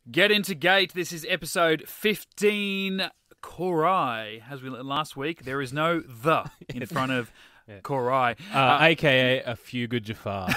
Get Into Gate. This is episode 15. Cor-Ai. As we learned last week, there is no the in front of Cor-Ai. A.K.A. a few good Jafar.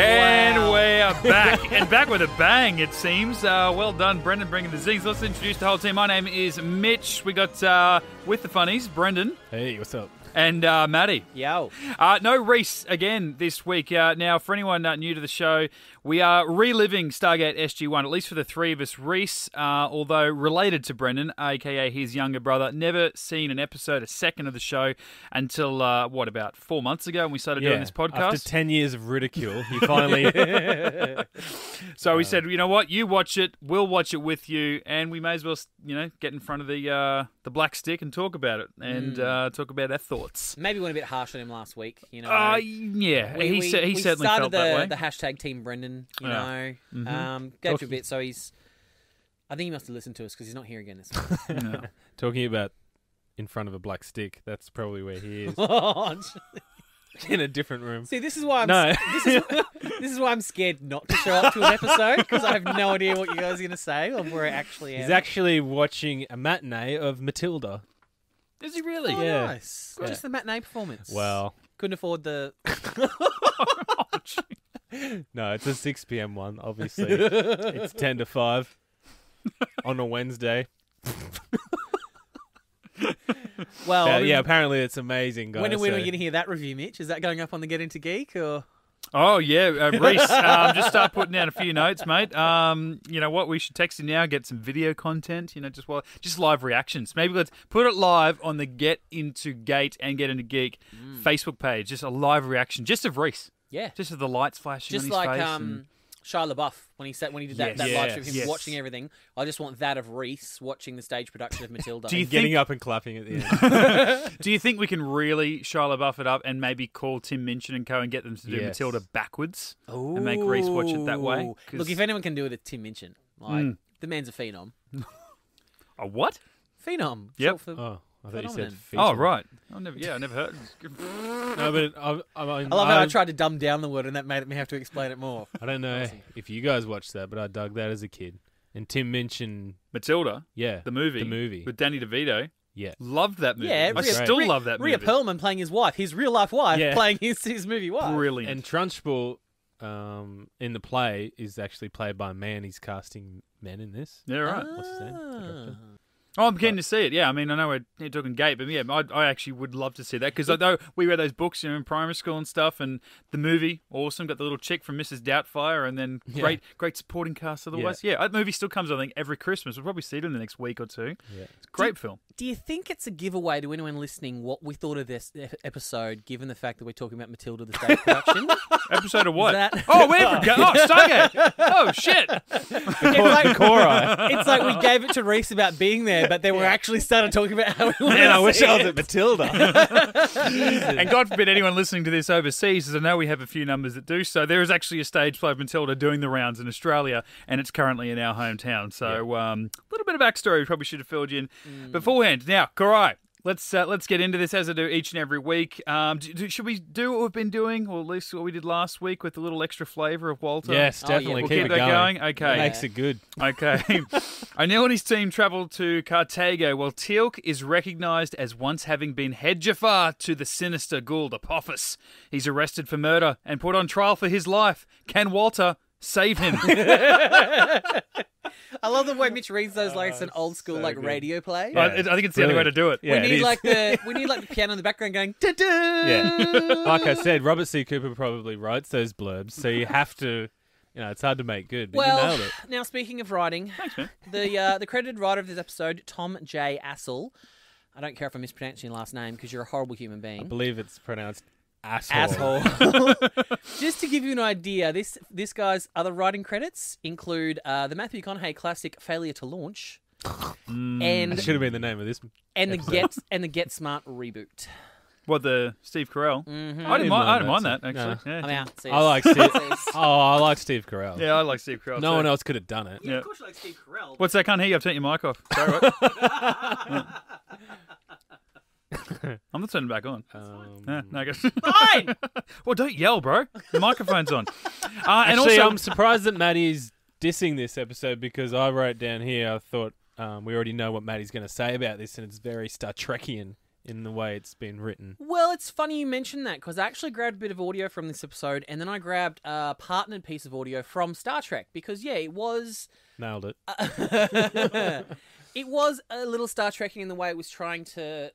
And we are back. And back with a bang, it seems. Well done, Brendan, bringing the zings. Let's introduce the whole team. My name is Mitch. We got, with the funnies, Brendan. Hey, what's up? And Matty. Yo. No Rhys again this week. Now, for anyone new to the show, we are reliving Stargate SG-1, at least for the three of us. Rhys, although related to Brendan, a.k.a. his younger brother, never seen an episode, a second of the show until, about 4 months ago when we started doing this podcast? After 10 years of ridicule, he finally... So we said, you know what, you watch it, we'll watch it with you, and we may as well, get in front of the black stick and talk about it, and talk about our thoughts. Maybe went a bit harsh on him last week, he certainly felt that way. The hashtag Team Brendan, gave you a bit, so I think he must have listened to us because he's not here again this week. No. Talking about in front of a black stick, that's probably where he is. In a different room. See, this is why this is why I'm scared not to show up to an episode, because I have no idea what you guys are going to say or where I actually am. He's actually watching a matinee of Matilda. Is he really? Oh, yeah. Nice. Yeah. Just the matinee performance. Well. Couldn't afford the... No, it's a 6 p.m. one, obviously. It's 10 to 5 on a Wednesday. Well, apparently it's amazing, guys. When are we going to hear that review, Mitch? Is that going up on the Get Into Geek, or...? Oh, yeah, Rhys, just start putting down a few notes, mate. You know what, we should text you now, get some video content, just live reactions. Maybe let's put it live on the Get Into Gate and Get Into Geek Facebook page, just a live reaction, just of Rhys. Yeah. Just of the lights flashing just on his like, face. Shia LaBeouf, when he did that live stream of him watching everything. I just want that of Rhys watching the stage production of Matilda. Getting up and clapping at the end. Do you think we can really Shia LaBeouf it up and maybe call Tim Minchin and co and get them to do Matilda backwards and make Rhys watch it that way? Look, if anyone can do it, it's Tim Minchin. The man's a phenom. A what? Phenom. Yep. I thought you said feature. Oh, right. I never heard. No, but I love how I tried to dumb down the word and that made me have to explain it more. I don't know if you guys watched that, but I dug that as a kid. And Tim Minchin... Matilda? Yeah. The movie. With Danny DeVito? Yeah. Loved that movie. Yeah, I still love that movie. Rhea Perlman playing his wife, his real-life wife, playing his movie wife. Brilliant. And Trunchbull in the play is actually played by a man. He's casting men in this. Yeah, right. What's his name? The director. Oh, I'm keen to see it. Yeah, I mean, I know we're talking Gate, but yeah, I actually would love to see that because although we read those books, in primary school and stuff, and the movie, awesome. Got the little chick from Mrs. Doubtfire, and then great supporting cast otherwise. Yeah, that movie still comes, I think, every Christmas. We'll probably see it in the next week or two. Yeah. It's a great film. Do you think it's a giveaway to anyone listening what we thought of this episode, given the fact that we're talking about Matilda, the stage production? Episode of what? Stargate. Oh, shit. Cor-Ai. It's like we gave it to Rhys about being there, but then we actually started talking about how we wanted Man, I to wish see I was it. at Matilda. And God forbid anyone listening to this overseas, as I know we have a few numbers that do so, there is actually a stage play of Matilda doing the rounds in Australia, and it's currently in our hometown. So a little bit of backstory we probably should have filled you in beforehand. Now, Cor-Ai, let's get into this as I do each and every week. Should we do what we've been doing, or at least what we did last week with a little extra flavour of Walter? Yes, definitely. We'll keep keep it that going. Okay. It makes it good. Okay. O'Neill and his team travel to Cartago while Teal'c is recognised as once having been head Jafar to the sinister Gould Apophis. He's arrested for murder and put on trial for his life. Can Walter save him? I love the way Mitch reads those like it's an old school radio play. Yeah. I think it's the only way to do it. Yeah, we need the piano in the background going da-da! Yeah. Like I said, Robert C. Cooper probably writes those blurbs, so you have to it's hard to make good, but you nailed it. Now speaking of writing, thanks, man. The credited writer of this episode, Tom J. Assel. I don't care if I mispronounce your last name because you're a horrible human being. I believe it's pronounced asshole. Just to give you an idea, this guy's other writing credits include the Matthew McConaughey classic "Failure to Launch," and that should have been the name of this. And the Get Smart reboot. What, the Steve Carell? Mm-hmm. I didn't mind that, actually. No. Yeah. I'm out. See I like I like Steve Carell. Yeah, I like Steve Carell. No too. one else could have done it. Yeah, of course you like Steve Carell. What's that? Can't hear you. I've turned your mic off. Sorry, what? I'm not turning it back on. Yeah, no, I guess. Fine! Well, don't yell, bro. The microphone's on. And Actually, also, I'm surprised that Matty's dissing this episode because I wrote down here, I thought we already know what Matty's going to say about this, and it's very Star Trekian in the way it's been written. Well, it's funny you mentioned that because I actually grabbed a bit of audio from this episode and then I grabbed a partnered piece of audio from Star Trek because, yeah, it was... Nailed it. It was a little Star Trekian in the way it was trying to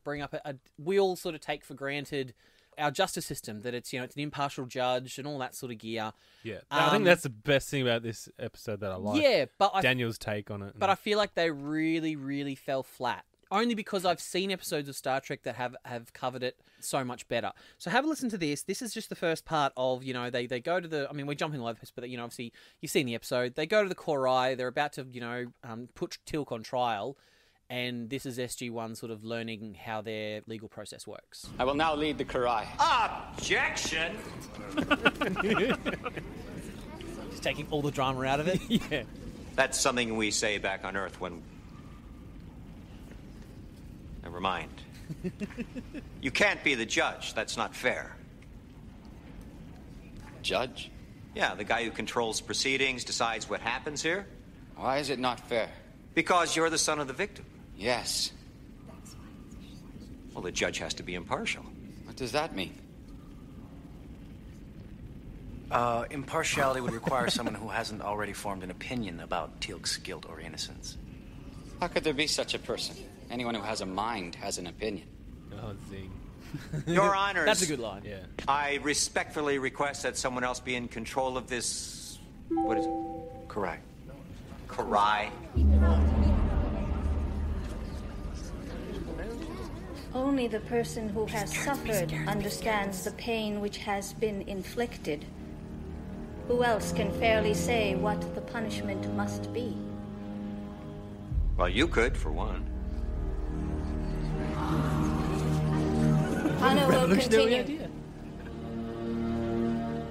bring up we all sort of take for granted our justice system, that it's, it's an impartial judge and all that sort of gear. Yeah. I think that's the best thing about this episode that I like. Yeah, but Daniel's take on it. But I feel like they really, really fell flat. Only because I've seen episodes of Star Trek that have covered it so much better. So have a listen to this. This is just the first part of, they go to the... I mean, we're jumping all over this, but, obviously, you've seen the episode. They go to the Cor-Ai. They're about to, put Teal'c on trial. And this is SG-1 sort of learning how their legal process works. I will now lead the Cor-Ai. Objection! Just taking all the drama out of it. Yeah. That's something we say back on Earth when... Never mind. You can't be the judge. That's not fair. Judge? Yeah, the guy who controls proceedings, decides what happens here. Why is it not fair? Because you're the son of the victim. Yes. Well, the judge has to be impartial. What does that mean? Impartiality would require someone who hasn't already formed an opinion about Teal'c's guilt or innocence. How could there be such a person? Anyone who has a mind has an opinion. Oh, zing. Your Honors. That's a good line. Yeah. I respectfully request that someone else be in control of this... What is it? Correct. Cor-Ai. Only the person who has suffered understands the pain which has been inflicted. Who else can fairly say what the punishment must be? Well, you could, for one. Anna will continue.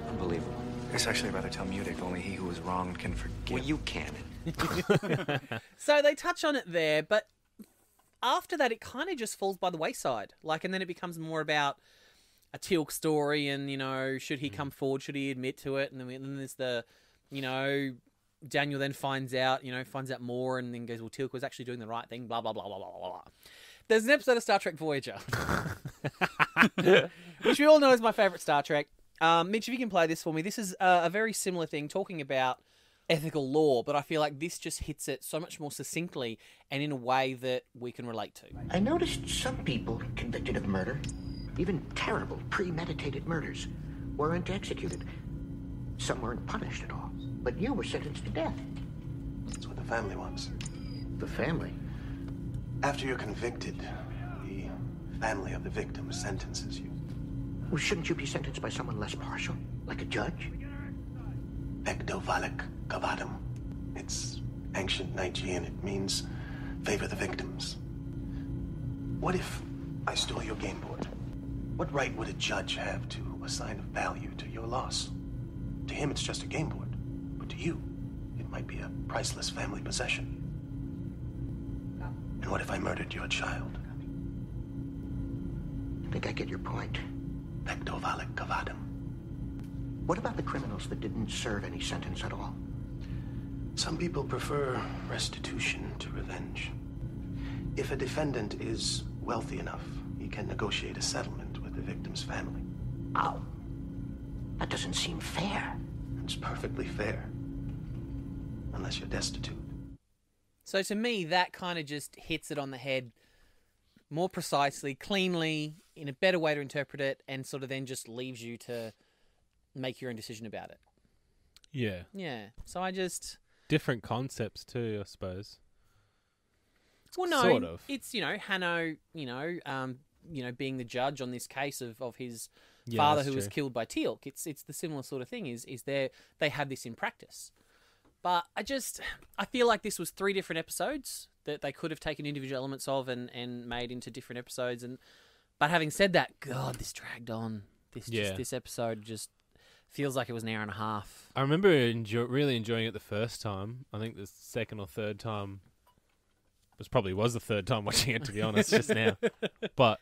Unbelievable. It's actually rather Talmudic. Only he who is wronged can forgive. Well, you can. So they touch on it there, but after that, it kind of just falls by the wayside. And then it becomes more about a Teal'c story and, should he come forward? Should he admit to it? And then there's the, Daniel then finds out more and then goes, well, Teal'c was actually doing the right thing, blah, blah, blah, blah, blah, blah. There's an episode of Star Trek Voyager, which we all know is my favourite Star Trek. Mitch, if you can play this for me, this is a very similar thing, talking about ethical law, but I feel like this just hits it so much more succinctly and in a way that we can relate to. I noticed some people convicted of murder, even terrible, premeditated murders, weren't executed. Some weren't punished at all. But you were sentenced to death. That's what the family wants. The family? After you're convicted, the family of the victim sentences you. Well, shouldn't you be sentenced by someone less partial, like a judge? Ekdovalek Gavadam. It's ancient Nigean. It means favor the victims. What if I stole your game board? What right would a judge have to assign a value to your loss? To him, it's just a game board. But to you, it might be a priceless family possession. And what if I murdered your child? I think I get your point. Ekdovalek Gavadam. What about the criminals that didn't serve any sentence at all? Some people prefer restitution to revenge. If a defendant is wealthy enough, he can negotiate a settlement with the victim's family. Oh, that doesn't seem fair. It's perfectly fair. Unless you're destitute. So to me, that kind of just hits it on the head more precisely, cleanly, in a better way to interpret it, and sort of then just leaves you to make your own decision about it. Yeah. Yeah. So I just... Different concepts too, I suppose. Well, no. Sort of. It's, Hanno, being the judge on this case of his Yeah, father that's who was true. killed by Teal'c. It's the similar sort of thing, is they have this in practice. But I feel like this was 3 different episodes that they could have taken individual elements of and made into different episodes. And But having said that, God, this dragged on. This episode just feels like it was an hour and a half. I remember really enjoying it the first time. I think the second or third time was the third time watching it, to be honest, just now. But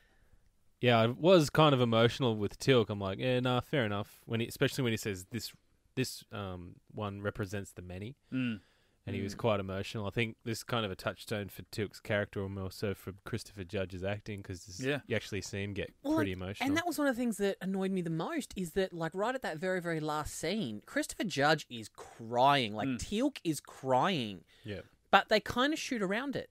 yeah, I was kind of emotional with Teal'c. I'm like, yeah, nah, fair enough. Especially when he says this one represents the many, and he was quite emotional. I think this is kind of a touchstone for Teal'c's character, or more so for Christopher Judge's acting, because you actually see him get pretty emotional. And that was one of the things that annoyed me the most, is that, like, right at that very, very last scene, Christopher Judge is crying. Like, Teal'c is crying. Yeah. But they kind of shoot around it.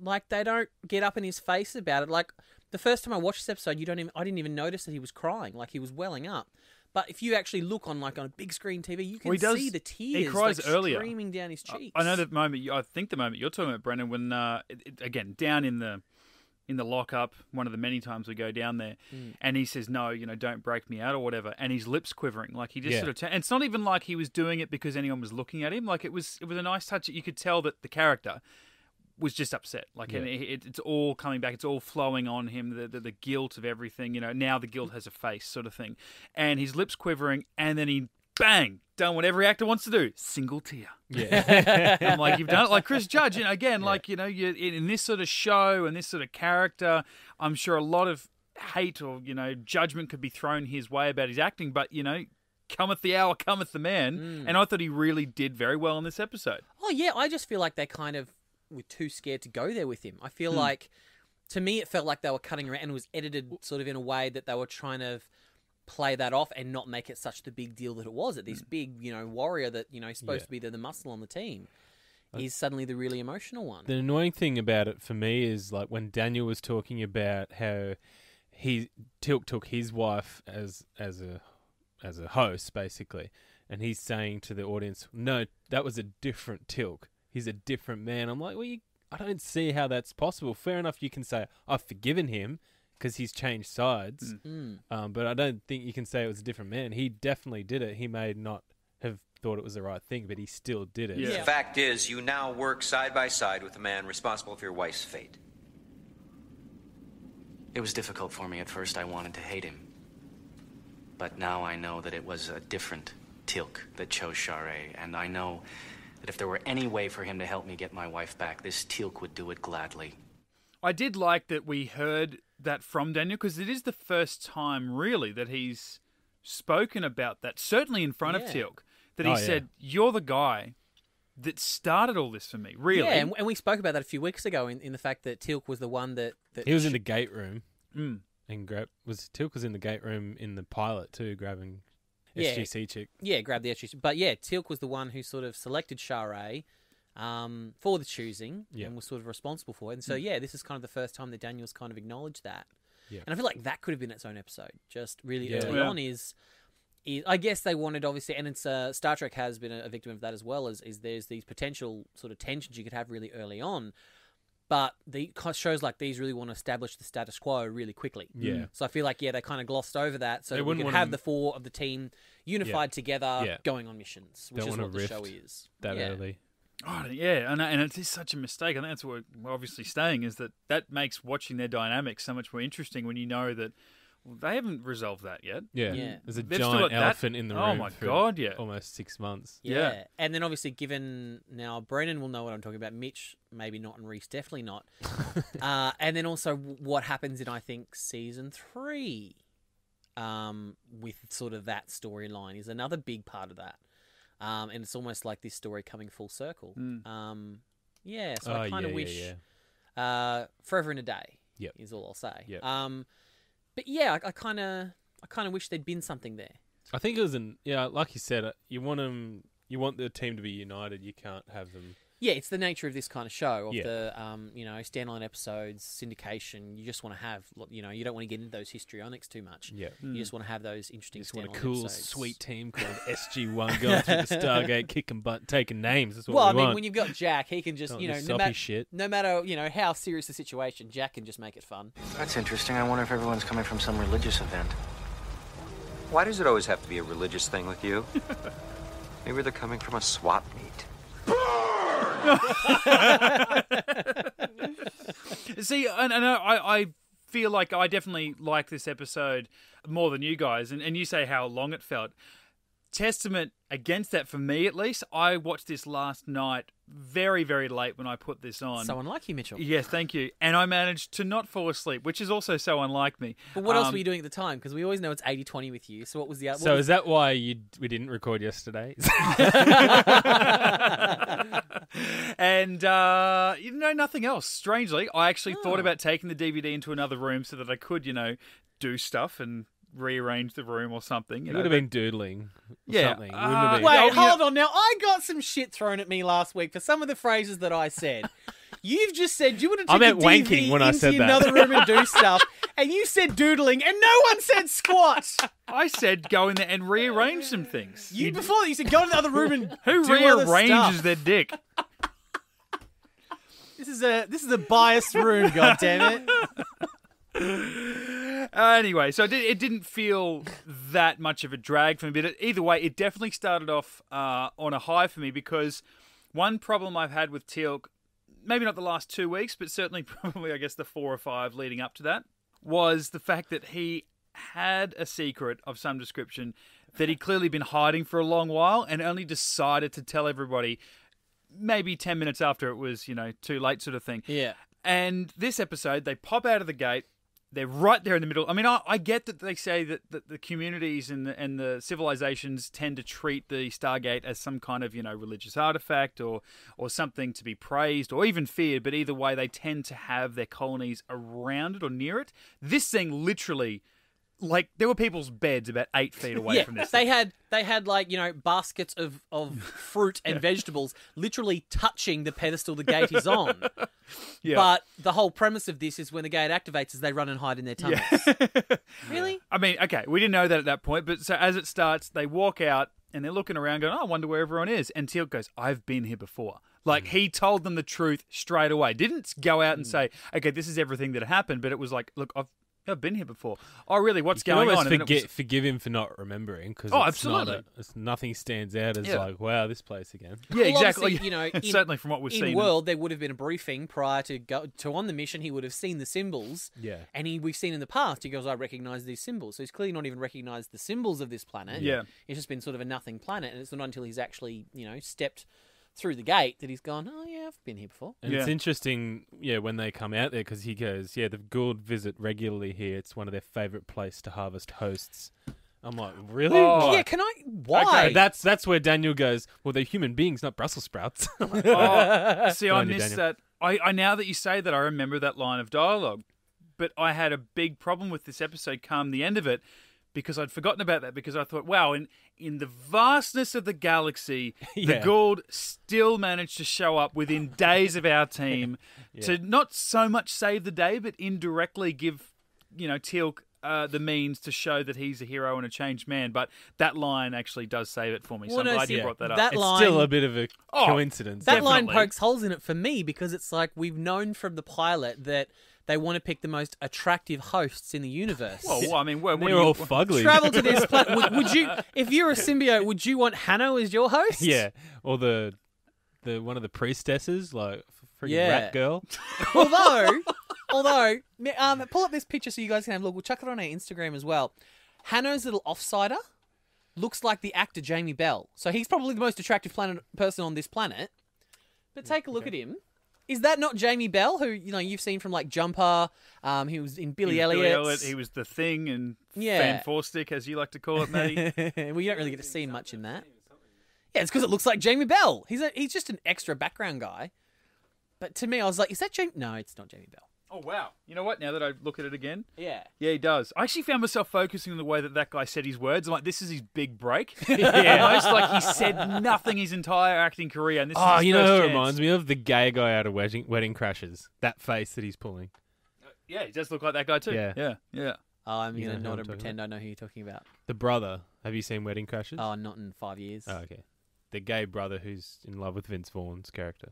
Like, they don't get up in his face about it. Like, the first time I watched this episode, I didn't even notice that he was crying. Like, he was welling up. But if you actually look on a big screen TV, you can see the tears. He cries earlier, streaming down his cheeks. I know that moment. I think the moment you're talking about, Brendan, when again down in the lockup, one of the many times we go down there, and he says, "No, don't break me out" or whatever, and his lips quivering, like he just sort of. And it's not even like he was doing it because anyone was looking at him. Like it was a nice touch. You could tell that the character was just upset. Like and it's all coming back. It's all flowing on him. The guilt of everything. Now the guilt has a face, sort of thing. And his lips quivering, and then he bang done what every actor wants to do: single tear. Yeah, I'm like, you've done it. Like Chris Judge. Again, like you in this sort of show and this sort of character, I'm sure a lot of hate or judgment could be thrown his way about his acting, but cometh the hour, cometh the man. And I thought he really did very well in this episode. Oh yeah, I just feel like they kind of were too scared to go there with him. I feel like, to me, it felt like they were cutting around, and it was edited sort of in a way that they were trying to play that off and not make it such the big deal that it was. That this big, warrior that, is supposed to be the muscle on the team is suddenly the really emotional one. The annoying thing about it for me is, like, when Daniel was talking about how Teal'c took his wife as a host, basically, and he's saying to the audience, no, that was a different Teal'c. He's a different man. I'm like, well, I don't see how that's possible. Fair enough, you can say, I've forgiven him because he's changed sides. But I don't think you can say it was a different man. He definitely did it. He may not have thought it was the right thing, but he still did it. The fact is, you now work side by side with the man responsible for your wife's fate. It was difficult for me at first. I wanted to hate him. But now I know that it was a different Teal'c that chose Cor-Ai, and I know that if there were any way for him to help me get my wife back, this Teal'c would do it gladly. I did like that we heard that from Daniel, because it is the first time, really, that he's spoken about that, certainly in front of Teal'c, that he said, you're the guy that started all this for me, really. Yeah, and we spoke about that a few weeks ago in the fact that Teal'c was the one that he was in the gate room and Teal'c was in the gate room in the pilot too, grabbing SGC chick. Yeah, grabbed the SGC. But yeah, Teal'c was the one who sort of selected Cor-Ai for the choosing and was sort of responsible for it. And so, this is kind of the first time that Daniel's kind of acknowledged that. Yeah. And I feel like that could have been its own episode. Just really early on is I guess they wanted, obviously, and it's Star Trek has been a victim of that as well, is there's these potential sort of tensions you could have really early on. But the shows like these really want to establish the status quo really quickly. Yeah. So I feel like, they kind of glossed over that so that we can have the four of the team unified together going on missions, which is what the show is. That early. Oh, yeah, and it is such a mistake. I think that's what we're obviously staying, is that makes watching their dynamics so much more interesting when you know that they haven't resolved that yet. Yeah. There's a giant elephant in the room. Oh, my God, almost 6 months. Yeah. And then obviously given, now Brennan will know what I'm talking about, Mitch maybe not, and Rhys definitely not. And then also what happens in, I think, season 3 with sort of that storyline is another big part of that. And it's almost like this story coming full circle. So I kind of wish Forever in a Day is all I'll say. But yeah, I kind of wish there'd been something there. I think it was like you said, you want the team to be united. You can't have them. Yeah, it's the nature of this kind of show, of the standalone episodes, syndication. You just want to have, you don't want to get into those histrionics too much. Yeah, you just want to have those interesting. You just want a cool, episodes. Sweet team called SG1 going through the Stargate, kicking butt, taking names. That's what we want. Well, I mean, when you've got Jack, he can just no matter how serious the situation, Jack can just make it fun. That's interesting. I wonder if everyone's coming from some religious event. Why does it always have to be a religious thing with you? Maybe they're coming from a swap meet. See, and I feel like I definitely like this episode more than you guys, and you say how long it felt. Testament against that for me, at least. I watched this last night very, very late when I put this on. So unlike you, Mitchell. Yes, thank you. And I managed to not fall asleep, which is also so unlike me. But what else were you doing at the time? Because we always know it's 80-20 with you. So what was the other? So is that why we didn't record yesterday? And, nothing else. Strangely, I actually thought about taking the DVD into another room so that I could, do stuff and rearrange the room or something. You would have been doodling. Yeah. Something. Wouldn't have been. Wait, hold on now. I got some shit thrown at me last week for some of the phrases that I said. You've just said you want to take meant a wanking DVD when I into said that. another room and do stuff, and you said doodling, and no one said squat. I said go in there and rearrange some things. Before that, you said go in the other room and Who do other rearranges stuff. their dick? This is a biased room, goddammit. Anyway, so it didn't feel that much of a drag for me, but either way, it definitely started off on a high for me because one problem I've had with Teal'c, maybe not the last 2 weeks, but certainly probably, I guess, the 4 or 5 leading up to that, was the fact that he had a secret of some description that he'd clearly been hiding for a long while and only decided to tell everybody maybe 10 minutes after it was, too late sort of thing. Yeah. And this episode, they pop out of the gate. They're right there in the middle. I mean, I get that they say that the communities and the civilizations tend to treat the Stargate as some kind of, religious artifact or something to be praised or even feared. But either way, they tend to have their colonies around it or near it. This thing literally, like, there were people's beds about 8 feet away from this thing. They had like, baskets of fruit and vegetables literally touching the pedestal the gate is on. Yeah. But the whole premise of this is when the gate activates is they run and hide in their tunnels. Really? I mean, okay, we didn't know that at that point, but so as it starts, they walk out and they're looking around going, I wonder where everyone is. And Teal'c goes, I've been here before. Like, he told them the truth straight away. Didn't go out and say, okay, this is everything that happened, but it was like, look, I've been here before. Oh, really? What's going on? Forgive him for not remembering because absolutely. Nothing stands out as like, wow, this place again. Yeah, exactly. Certainly from what we've in seen. World, there would have been a briefing prior to on the mission. He would have seen the symbols. Yeah. And we've seen in the past, he goes, I recognise these symbols. So he's clearly not even recognised the symbols of this planet. Yeah. It's just been sort of a nothing planet. And it's not until he's actually, stepped through the gate that he's gone, oh yeah, I've been here before. And it's interesting, when they come out there because he goes, the Gould visit regularly here. It's one of their favourite place to harvest hosts. I'm like, really? Oh. Yeah, can I? Why? Okay, that's where Daniel goes, well, they're human beings, not Brussels sprouts. See, I missed that. I now that you say that, I remember that line of dialogue. But I had a big problem with this episode come the end of it because I'd forgotten about that because I thought, wow, in the vastness of the galaxy, the Gould still managed to show up within days of our team to not so much save the day, but indirectly give, Teal'c the means to show that he's a hero and a changed man. But that line actually does save it for me. So I'm glad you brought that up. It's still a bit of a coincidence. That line pokes holes in it for me because it's like we've known from the pilot that they want to pick the most attractive hosts in the universe. Well, I mean, they're all fugly. Travel to this planet. Would you, if you're a symbiote, would you want Hanno as your host? Yeah, or the one of the priestesses, like freaking rat girl. Although, pull up this picture so you guys can have a look. We'll chuck it on our Instagram as well. Hanno's little offsider looks like the actor Jamie Bell, so he's probably the most attractive person on this planet. But take a look at him. Is that not Jamie Bell, who you've seen from like Jumper? He was in Billy Elliot. He was the Thing and Fan Four Stick, as you like to call it, Matty. Well, you don't really get to see him much in that. Yeah, it's because it looks like Jamie Bell. He's just an extra background guy. But to me, I was like, is that Jamie? No, it's not Jamie Bell. Oh, wow. You know what? Now that I look at it again. Yeah. Yeah, he does. I actually found myself focusing on the way that guy said his words. I'm like, this is his big break. Almost like he said nothing his entire acting career. And this is his you know first who chance. reminds me of? The gay guy out of Wedding Crashers. That face that he's pulling. Yeah, he does look like that guy too. Yeah. Oh, I'm going to nod and pretend I know who you're talking about. The brother. Have you seen Wedding Crashers? Oh, not in 5 years. Oh, okay. The gay brother who's in love with Vince Vaughn's character.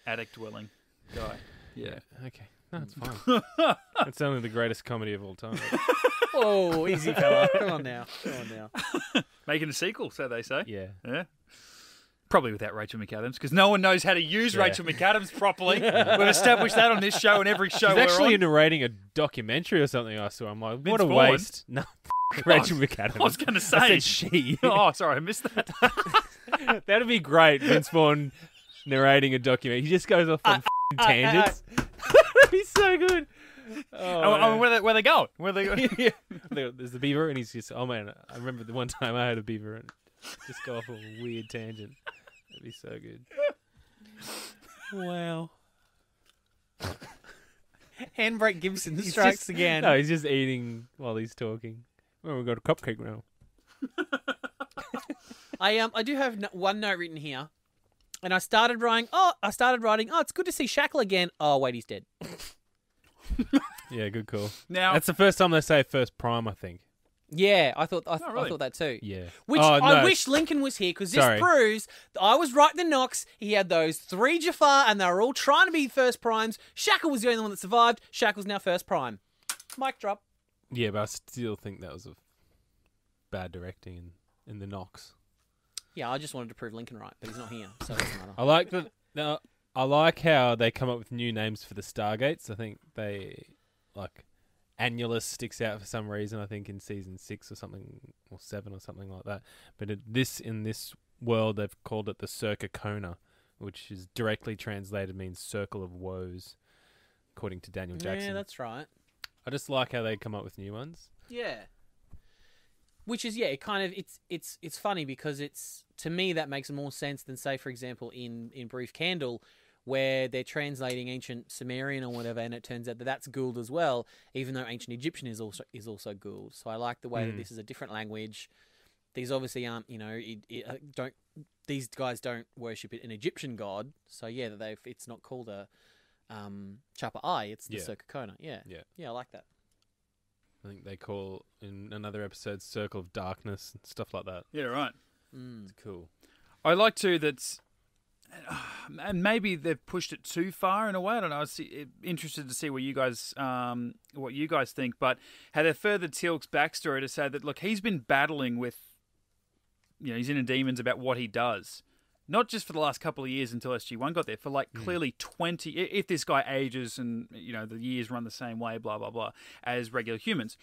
Attic dwelling guy. Yeah. Okay. No, it's fine. It's only the greatest comedy of all time. Oh, easy fella. Come on now. Making a sequel, so they say. Yeah. Yeah. Probably without Rachel McAdams, because no one knows how to use Rachel McAdams properly. We've established that on this show and every show She's we're actually on. narrating a documentary or something I saw. I'm like, what Vince a Vaughn? waste. No, Rachel McAdams. I was going to say. I said she. Oh, sorry, I missed that. That'd be great, Vince Vaughn narrating a documentary. He just goes off on tangents. That'd be so good. Oh, where they going? Where they going? Yeah. There's the beaver, and he's just, oh man, I remember the one time I had a beaver and just go off on a weird tangent. That'd be so good. Wow. Handbrake Gibson strikes again. No, he's just eating while he's talking. Well, we've got a cupcake now. I do have one note written here, and I started writing. Oh, it's good to see Shackle again. Oh, wait, he's dead. Yeah, good call. Now that's the first time they say first prime, I think. Yeah, I thought really? I thought that too. Yeah. Which I wish Lincoln was here, because this proves that I was right in the knocks. He had those 3 Jafar, and they were all trying to be first primes. Shackle was the only one that survived. Shackle's now first prime. Mic drop. Yeah, but I still think that was a bad directing in the knocks. Yeah, I just wanted to prove Lincoln right, but he's not here, so it doesn't matter. I like that. Now, I like how they come up with new names for the Stargates. I think they like Annulus sticks out for some reason. I think in season 6 or something, or 7 or something like that. But in this world, they've called it the Circa Kona, which is directly translated means circle of woes, according to Daniel Jackson. Yeah, that's right. I just like how they come up with new ones. Yeah. Which is, it kind of, it's funny because it's, to me, that makes more sense than, say, for example, in Brief Candle, where they're translating ancient Sumerian or whatever, and it turns out that that's Gould as well, even though ancient Egyptian is also Gould. So I like the way that this is a different language. These obviously aren't, these guys don't worship an Egyptian god. So yeah, it's not called a Chapa-Ai, it's the Circa Kona. Yeah, I like that. I think they call in another episode Circle of Darkness and stuff like that. Yeah, right. It's cool. I like too that's, and maybe they've pushed it too far in a way. I don't know. I was interested to see what you guys think, but how they furthered Teal'c's backstory to say that look, he's been battling with, his inner demons about what he does. Not just for the last couple of years until SG-1 got there, for like clearly 20, if this guy ages and, the years run the same way, blah, blah, blah, as regular humans.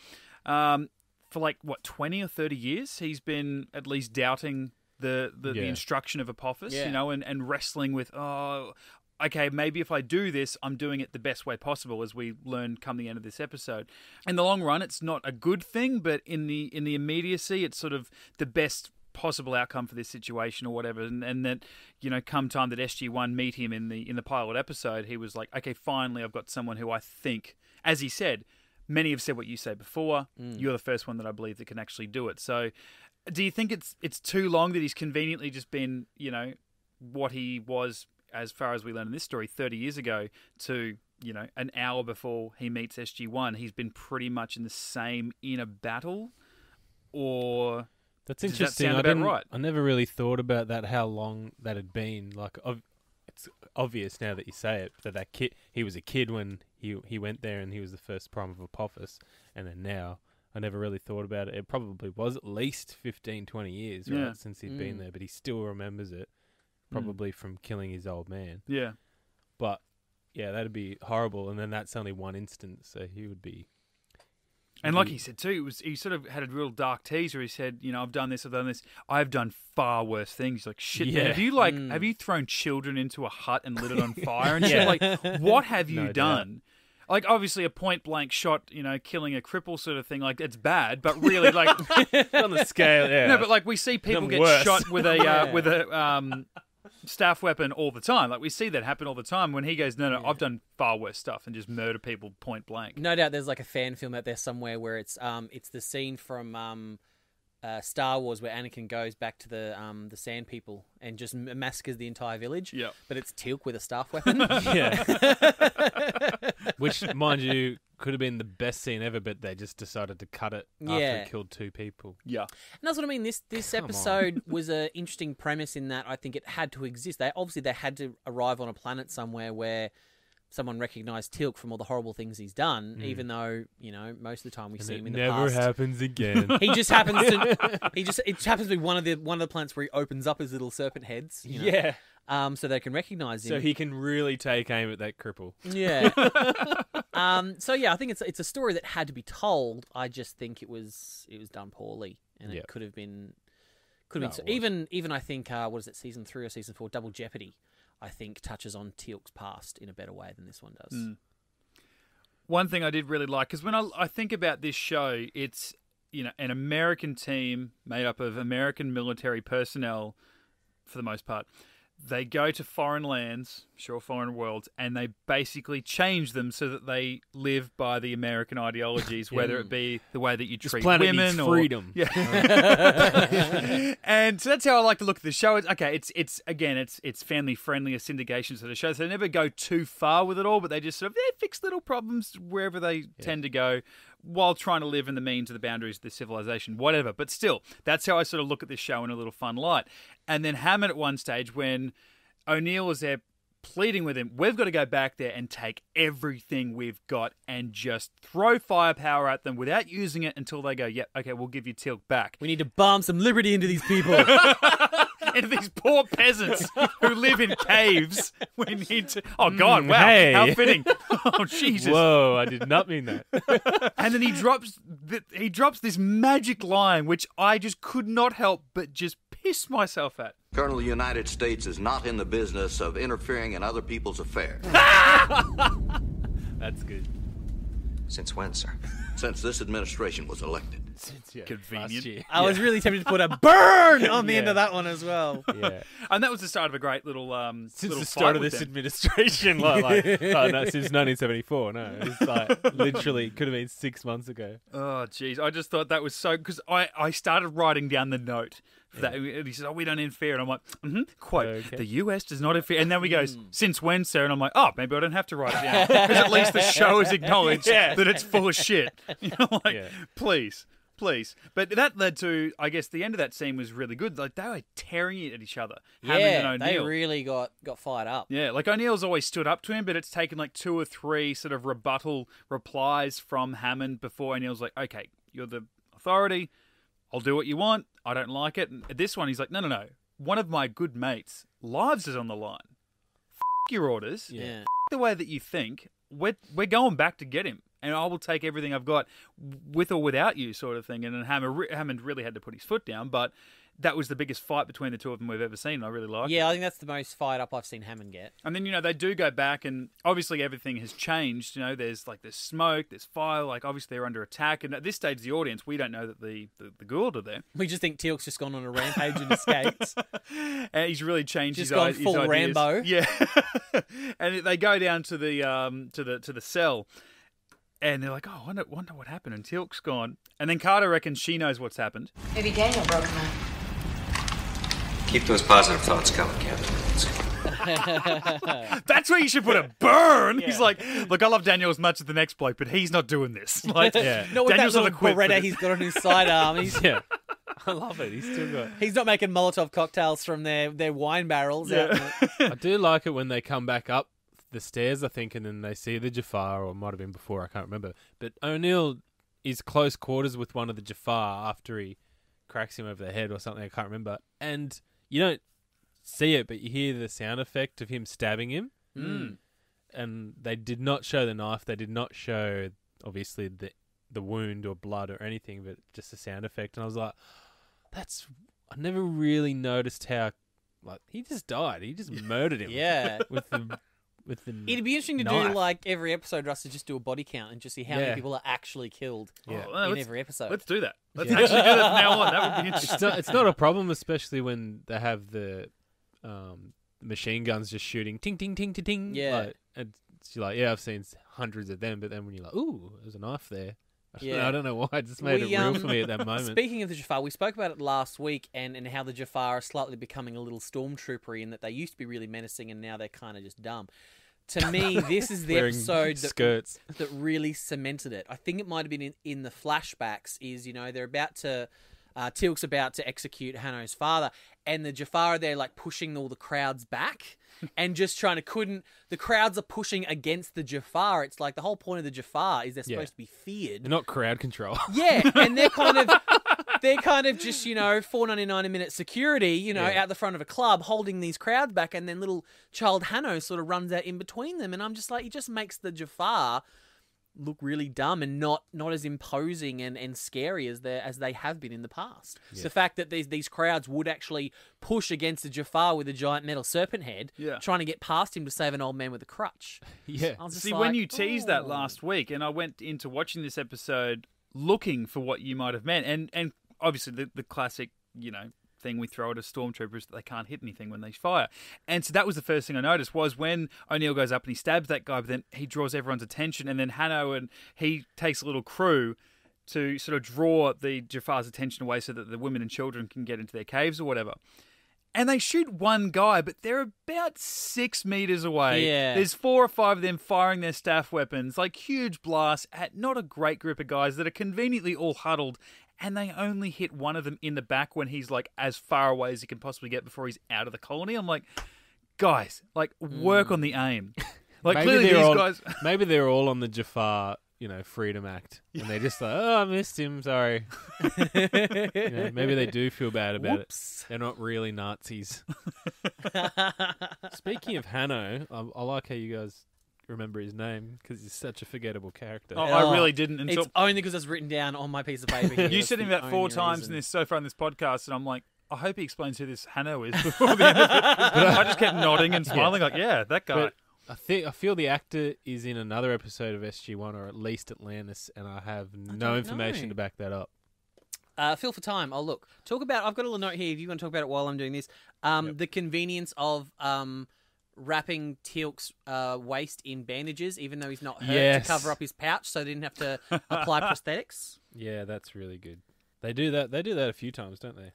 For like, 20 or 30 years, he's been at least doubting the instruction of Apophis, and wrestling with, okay, maybe if I do this, I'm doing it the best way possible, as we learn come the end of this episode. In the long run, it's not a good thing, but in the immediacy, it's sort of the best possible outcome for this situation or whatever, and that come time that SG-1 meet him in the pilot episode, he was like, okay, finally I've got someone who I think, as he said, many have said what you said before, you're the first one that I believe that can actually do it. So do you think it's too long that he's conveniently just been what he was, as far as we learned in this story, 30 years ago to an hour before he meets SG-1, he's been pretty much in the same inner battle? Or that's does interesting. that sound about right? I never really thought about that, how long that had been. Like, it's obvious now that you say it, that kid, he was a kid when he went there and he was the first prime of Apophis, and then now, I never really thought about it. It probably was at least 15, 20 years, right, since he'd been there, but he still remembers it, probably from killing his old man. Yeah. But, yeah, that'd be horrible, and then that's only one instance, so he would be... And like he said too, he sort of had a real dark teaser. He said, I've done this, I've done far worse things. He's like, shit, man, have you thrown children into a hut and lit it on fire and shit? Like, what have you done? Like, obviously a point blank shot, killing a cripple sort of thing, like, it's bad, but really, like... on the scale, yeah. No, but like, we see people get shot with a staff weapon all the time. Like, we see that happen all the time when he goes, no, I've done far worse stuff and just murder people point blank. No doubt there's like a fan film out there somewhere where it's the scene from Star Wars where Anakin goes back to the Sand People and just massacres the entire village. Yeah. But it's Teal'c with a staff weapon. Which, mind you, could have been the best scene ever, but they just decided to cut it after it killed 2 people. Yeah. And that's what I mean. This episode was an interesting premise in that I think it had to exist. They had to arrive on a planet somewhere where someone recognise Teal'c from all the horrible things he's done, even though, most of the time we see him in the never past. happens again. He just happens to. It happens to be one of the planets where he opens up his little serpent heads. Yeah. So they can recognise him. So he can really take aim at that cripple. Yeah. So yeah, I think it's a story that had to be told. I just think it was done poorly, and it could have been. Even I think what is it, season 3 or season 4, Double Jeopardy, I think touches on Teal'c's past in a better way than this one does. One thing I did really like, because when I think about this show, it's an American team made up of American military personnel for the most part. They go to foreign lands, foreign worlds, and they basically change them so that they live by the American ideologies, whether it be the way that you treat women or freedom. Yeah. And so that's how I like to look at the show. It's family friendly, a syndication sort of show. So they never go too far with it all, but they just sort of fix little problems wherever they tend to go, while trying to live in the means of the boundaries of the civilization, whatever. But still, that's how I sort of look at this show in a little fun light. And then Hammond at one stage, when O'Neill was there pleading with him, we've got to go back there and take everything we've got and just throw firepower at them without using it until they go, yep, okay, we'll give you Teal'c back. We need to bomb some liberty into these people. Into these poor peasants who live in caves. We need to... Oh, God, wow. Hey. How fitting. Oh, Jesus. Whoa, I did not mean that. And then he drops this magic line, which I just could not help but just piss myself at. Colonel, the United States is not in the business of interfering in other people's affairs. That's good. Since when, sir? Since this administration was elected. Convenient. I was really tempted to put a burn on the end of that one as well. Yeah. And that was the start of a great little Since little the start fight of with this them. administration, since 1974. No, it's literally could have been 6 months ago. Oh, jeez. I just thought that was so... Because I started writing down the note for that. And he says, we don't interfere. And I'm like, quote, Okay. the US does not interfere. And then we goes, since when, sir? And I'm like, maybe I don't have to write it down. Because at least the show has acknowledged that it's full of shit. Please. But that led to, I guess, the end of that scene was really good. Like, they were tearing it at each other. Hammond and they O'Neill. really got fired up. Yeah, like O'Neill's always stood up to him, but it's taken like 2 or 3 sort of rebuttal replies from Hammond before O'Neill's like, okay, you're the authority. I'll do what you want. I don't like it. And this one, he's like, no. One of my good mates' lives is on the line. Your orders. Yeah. The way that you think. We're going back to get him. And I will take everything I've got with or without you, sort of thing. And then Hammond really had to put his foot down, but that was the biggest fight between the two of them we've ever seen. And I really liked it. Yeah, I think that's the most fired up I've seen Hammond get. And then, they do go back, and obviously everything has changed. There's smoke, there's fire, obviously they're under attack. And at this stage, the audience, we don't know that the Goa'uld are there. We just think Teal'c's just gone on a rampage and escaped. And he's really changed just his gone ideas. full Rambo. Yeah. And they go down to the cell. And they're like, I wonder what happened. And Teal'c's gone. And then Carter reckons she knows what's happened. Maybe Daniel broke him out. Keep those positive thoughts coming, Captain. That's where you should put a burn. Yeah. He's like, look, I love Daniel as much as the next bloke, but he's not doing this. Not with Daniel's that little Beretta he's got on his sidearm. I love it. He's still got... He's not making Molotov cocktails from their wine barrels. Yeah. I do like it when they come back up the stairs, I think, and then they see the Jafar, or it might have been before, I can't remember. But O'Neill is close quarters with one of the Jafar after he cracks him over the head or something, I can't remember. And you don't see it, but you hear the sound effect of him stabbing him. And they did not show the knife. They did not show, obviously, the wound or blood or anything, but just the sound effect. And I was like, I never really noticed how, he just died. He just murdered him. Yeah. With the It'd be interesting to knife. do every episode, Russ, to just do a body count and just see how many people are actually killed in every episode. Let's do that. Let's actually do that from now on. That would be interesting. It's not a problem, especially when they have the machine guns just shooting ting ting ting ting ting. Yeah. It's I've seen hundreds of them, but then when you're like, ooh, there's a knife there. Yeah. I don't know why. It just made it real for me at that moment. Speaking of the Jafar, we spoke about it last week and how the Jafar are slightly becoming a little stormtroopery in that they used to be really menacing and now they're kind of just dumb. To me, this is the episode that really cemented it. I think it might have been in the flashbacks they're about to Teal'c's about to execute Hanno's father, and the Jafar are there, like, pushing all the crowds back and just trying to the crowds are pushing against the Jafar. It's like the whole point of the Jafar is they're supposed to be feared. They're not crowd control. Yeah, and they're kind of just, $4.99 a minute security, out the front of a club holding these crowds back, and then little child Hanno sort of runs out in between them, and I'm just like, it just makes the Jafar look really dumb and not as imposing and scary as they have been in the past. Yeah. The fact that these crowds would actually push against a Jafar with a giant metal serpent head, trying to get past him to save an old man with a crutch. Yeah. See, when you teased that last week, and I went into watching this episode looking for what you might have meant, and obviously the classic, thing we throw at a stormtrooper is that they can't hit anything when they fire. And so that was the first thing I noticed, was when O'Neill goes up and he stabs that guy, but then he draws everyone's attention, and then Hanno and he takes a little crew to sort of draw the Jafar's attention away so that the women and children can get into their caves or whatever. And they shoot one guy, but they're about 6 meters away. Yeah. There's 4 or 5 of them firing their staff weapons, like huge blasts at not a great group of guys that are conveniently all huddled, and they only hit one of them in the back when he's like as far away as he can possibly get before he's out of the colony. I'm like, guys, like, work on the aim. Like, maybe clearly these guys... Maybe they're all on the Jafar, Freedom Act, and they're just like, oh, I missed him, sorry. Maybe they do feel bad about it. They're not really Nazis. Speaking of Hanno, I like how you guys remember his name, because he's such a forgettable character. Oh, I really didn't until... It's only because it's written down on my piece of paper here. You said him about 4 times so far in this podcast, and I'm like, I hope he explains who this Hanno is before the end of it. But I just kept nodding and smiling, like, yeah, that guy. But I feel the actor is in another episode of SG-1, or at least Atlantis, and I have no information to back that up. Feel for time. I'll look. I've got a little note here if you want to talk about it while I'm doing this. The convenience of wrapping Teal'c's waist in bandages, even though he's not hurt, to cover up his pouch, so they didn't have to apply prosthetics. Yeah, that's really good. They do that a few times, don't they?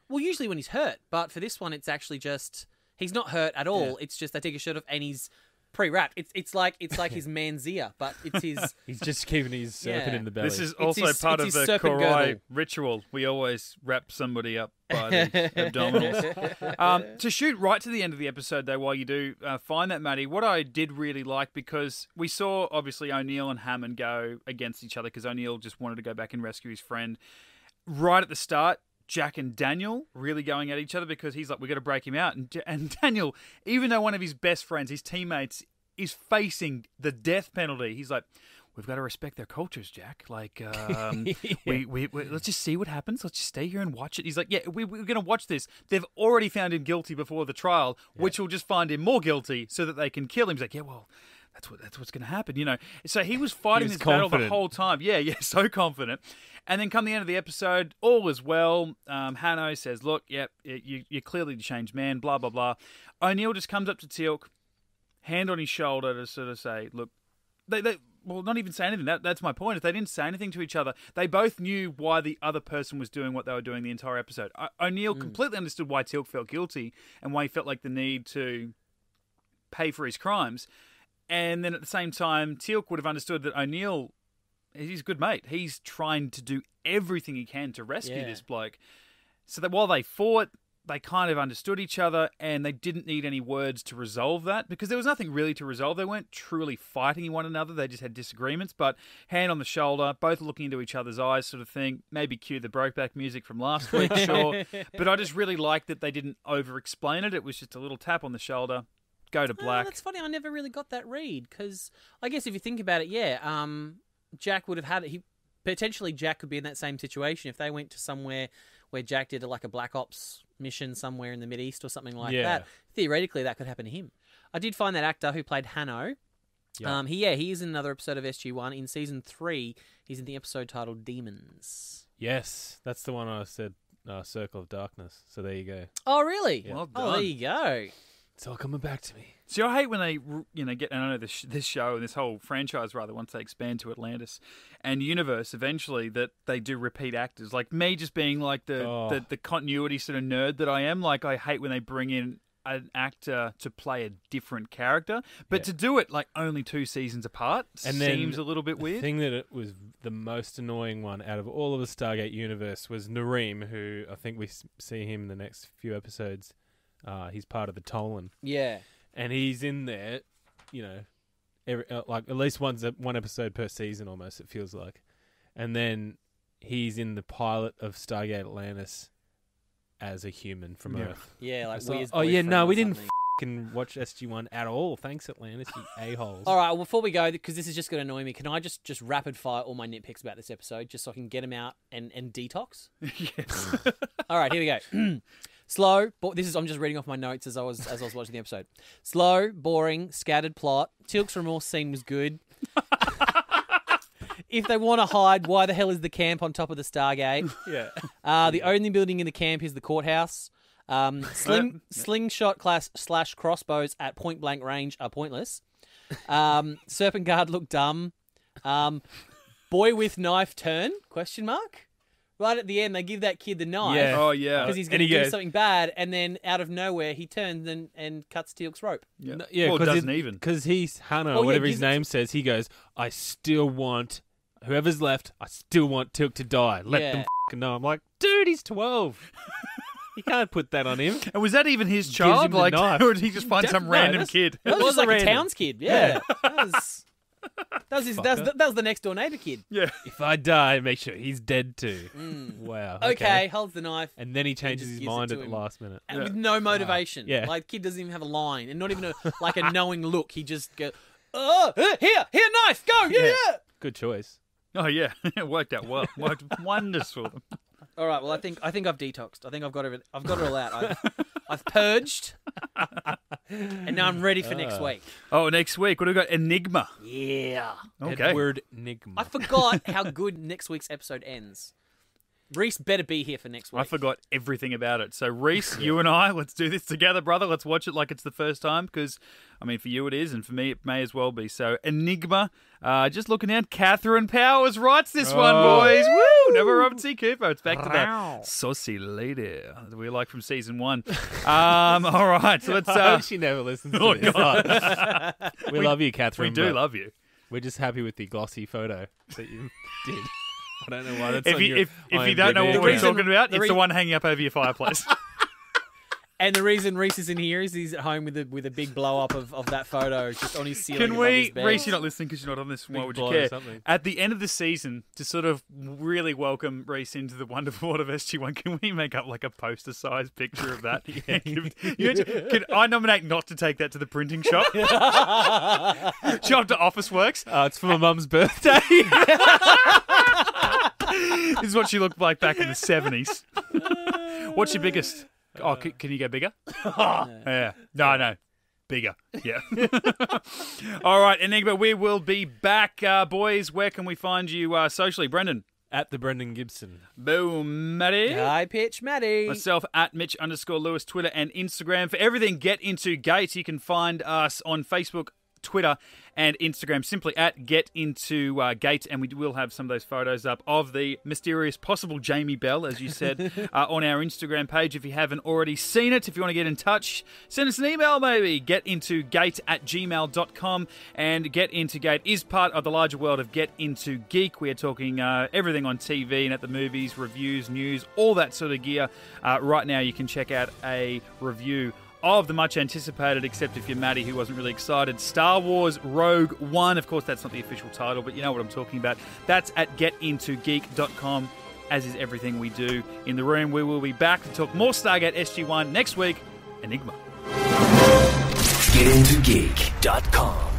Well, usually when he's hurt, but for this one, it's actually just he's not hurt at all. Yeah. It's just they take his shirt off and he's pre-wrapped. It's like his manzia, but it's his. He's just keeping his serpent in the belly. This is also part of the Cor-Ai ritual. We always wrap somebody up by the abdominals. To shoot right to the end of the episode, though, while you do find that, Matty, what I did really like, because we saw obviously O'Neill and Hammond go against each other because O'Neill just wanted to go back and rescue his friend. Right at the start, Jack and Daniel really going at each other because he's like, we've got to break him out. And Daniel, even though one of his best friends, his teammates, is facing the death penalty, he's like, we've got to respect their cultures, Jack. Like, we let's just see what happens. Let's just stay here and watch it. He's like, yeah, we're going to watch this. They've already found him guilty before the trial, which will just find him more guilty so that they can kill him. He's like, yeah, well, that's what's going to happen, So he was fighting this battle the whole time. Yeah, so confident. And then come the end of the episode, all is well. Hanno says, look, you're clearly the changed man, blah, blah, blah. O'Neill just comes up to Teal'c, hand on his shoulder to sort of say, look, they not even say anything. That's my point. If they didn't say anything to each other, they both knew why the other person was doing what they were doing the entire episode. O'Neill completely understood why Teal'c felt guilty and why he felt like the need to pay for his crimes. And then at the same time, Teal'c would have understood that O'Neill, he's a good mate. He's trying to do everything he can to rescue this bloke. So that while they fought, they kind of understood each other and they didn't need any words to resolve that because there was nothing really to resolve. They weren't truly fighting one another. They just had disagreements, but hand on the shoulder, both looking into each other's eyes sort of thing. Maybe cue the Brokeback music from last week, sure. But I just really liked that they didn't over-explain it. It was just a little tap on the shoulder. Go to black. That's funny. I never really got that read because I guess if you think about it, Jack would have had it. Potentially Jack could be in that same situation if they went to somewhere where Jack did like a Black Ops mission somewhere in the Mideast or something like that. Theoretically, that could happen to him. I did find that actor who played Hanno. Yeah. He is in another episode of SG-1. In Season 3, he's in the episode titled Demons. Yes, that's the one I said, Circle of Darkness. So there you go. Oh, really? Yeah. Well done. Oh, there you go. It's all coming back to me. See, I hate when they, get, and I know this show and this whole franchise, rather, once they expand to Atlantis and Universe, eventually, that they do repeat actors. Like me just being like the continuity sort of nerd that I am. Like, I hate when they bring in an actor to play a different character, but to do it like only 2 seasons apart and seems a little bit weird. The thing that it was the most annoying one out of all of the Stargate universe was Nareem, who I think we see him in the next few episodes. He's part of the Teal'c. Yeah. And he's in there, you know, like at least one episode per season almost, it feels like. And then he's in the pilot of Stargate Atlantis as a human from Earth. Yeah, like weird. Weir's Oh yeah, no, we didn't something. fucking watch SG-1 at all. Thanks, Atlantis, you a-holes. All right, well, before we go, because this is just going to annoy me, can I just rapid fire all my nitpicks about this episode just so I can get them out and detox? Yes. All right, here we go. Slow, I'm just reading off my notes as I was watching the episode. Slow, boring, scattered plot. Teal'c's remorse scene was good. If they want to hide, why the hell is the camp on top of the Stargate? Yeah. The only building in the camp is the courthouse. Slingshot class / crossbows at point blank range are pointless. Serpent guard looked dumb. Boy with knife turn? ? Right at the end, they give that kid the knife. Yeah. Oh, yeah. Because he's going to do something bad, and then out of nowhere, he turns and cuts Teal'c's rope. Yeah, No, yeah, well, it cause doesn't even. Because he's Hannah, Oh, yeah, whatever his gives it name says, he goes, I still want, whoever's left, I still want Teal'c to die. Let them f***ing know. I'm like, dude, he's 12. You can't put that on him. And was that even his Gives child? him the Like, knife. or did he just find some random kid? That was was like random. a towns kid. Yeah. That was the next door neighbour kid. Yeah. If I die, make sure he's dead too. Wow. Okay, holds the knife. And then he changes just his gives it mind to at the him. last minute. And with no motivation. Yeah. Like, kid doesn't even have a line. And not even a knowing look. He just goes, oh, here, knife, go, yeah. Good choice. Oh, yeah. It worked out well. Worked wonders for them. All right, well, I think I've detoxed. I think I've got it all out. I've purged. And now I'm ready for next week. Oh, next week, what do we got? Enigma. Yeah. Okay. Edward Nigma. I forgot how good next week's episode ends. Rhys better be here for next week. I forgot everything about it. So, Rhys, you and I, let's do this together, brother. Let's watch it like it's the first time because, I mean, for you it is, and for me it may as well be. So, Enigma, just looking out, Catherine Powers writes this one, boys. Woo! Never Robert C. Cooper. It's back to that saucy lady that we like from season 1. All right, so let's... I hope she never listens to this. God. We love you, Catherine. We do but love you. We're just happy with the glossy photo that you did. I don't know why that's If on you, your if you don't know IMDb. what we're reason- talking about, the it's the one hanging up over your fireplace. And the reason Rhys is in here is he's at home with a big blow up of that photo just on his ceiling. Can above his we, bed. Rhys, you're not listening because you're not on this. Why would you blow or care? something. At the end of the season, to sort of really welcome Rhys into the wonderful world of SG1, can we make up like a poster-sized picture of that? Can I nominate not to take that to the printing shop? Show up to Officeworks. It's for my mum's birthday. This is what she looked like back in the 70s. What's your biggest? Oh, can you go bigger? Yeah. No. Bigger. Yeah. All right, Enigma, we will be back. Boys, where can we find you socially? Brendan? At the Brendan Gibson. Boom, Matty. High pitch, Matty. Myself at Mitch_Lewis, Twitter and Instagram. For everything Get Into Gate, you can find us on Facebook, Twitter and Instagram simply at Get Into Gate, and we will have some of those photos up of the mysterious possible Jamie Bell, as you said, on our Instagram page. If you haven't already seen it, if you want to get in touch, send us an email maybe, getintogate@gmail.com. And Get Into Gate is part of the larger world of Get Into Geek. We are talking everything on TV and at the movies, reviews, news, all that sort of gear. Right now you can check out a review of the much anticipated, except if you're Matty who wasn't really excited, Star Wars Rogue One. Of course, that's not the official title, but you know what I'm talking about. That's at getintogeek.com, as is everything we do in the room. We will be back to talk more Stargate SG-1 next week. Enigma. Getintogeek.com